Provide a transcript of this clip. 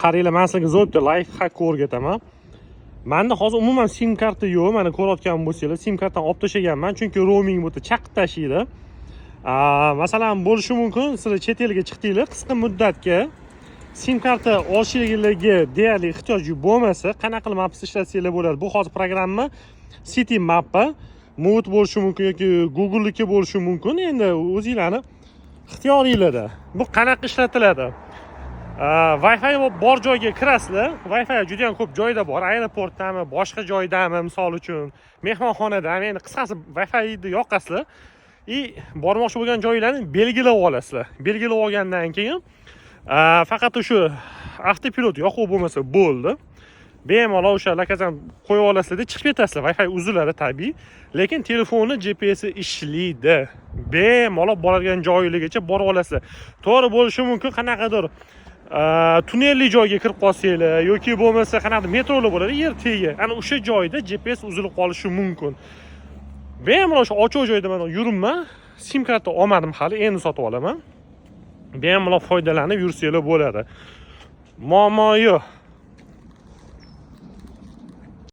qaranglar, men sizlarga zo'rda life hack o'rgataman. Menda hozir umuman sim karta yo'q. Mana ko'rayotgan bo'lsanglar, sim kartani olib tashlaganman, chunki roaming bo'ldi, chaqib tashlaydi. Masalan, bo'lishi mumkin, sizlar chet elga chiqdinglar, qisqa muddatga sim karta olishingizga deyarli ehtiyoj bo'lmasa, qanaqa qilib maps ishlatsanglar bo'ladi. Bu hozir programma City Map Mood bo'lishi mumkin yoki Google'niki bo'lishi mumkin. Endi o'zingizlarning ixtiyoringizda. Bu qanaqa ishlatiladi? Wi-Fi bor joyga kirasizlar. Wi-Fi juda ham ko'p joyda bor. Aeroportdami, boshqa joydami, misol uchun mehmonxonadami. Endi qisqasi Wi-Fi'ni yoqasizlar. Bormoqchi bo'lgan joylarni belgilab olasizlar. Belgilab olgandan keyin faqat o'sha avtopilot yoqib bo'lmasa bo'ldi. Bemalol o'sha lokazan qo'yib olasizlar, chiqib ketasizlar. Wi-Fi uziladi tabiiy, lekin telefonni GPS ishlaydi. Bemalol boradigan joyingizgacha borib olasizlar. To'g'ri bo'lishi mumkin, qanaqadir tunnelli joyga kirib qolsanglar yoki bo'lmasa qanaqadir metrolar bo'ladi, yer tegi. Ana o'sha joyda GPS uzilib qolishi mumkin. Bemalol o'sha ochiq joyda men yuribman, sim karta olmadim hali, endi sotib olaman. Bemalol foydalanib yursanglar bo'ladi. Muammo yo'q.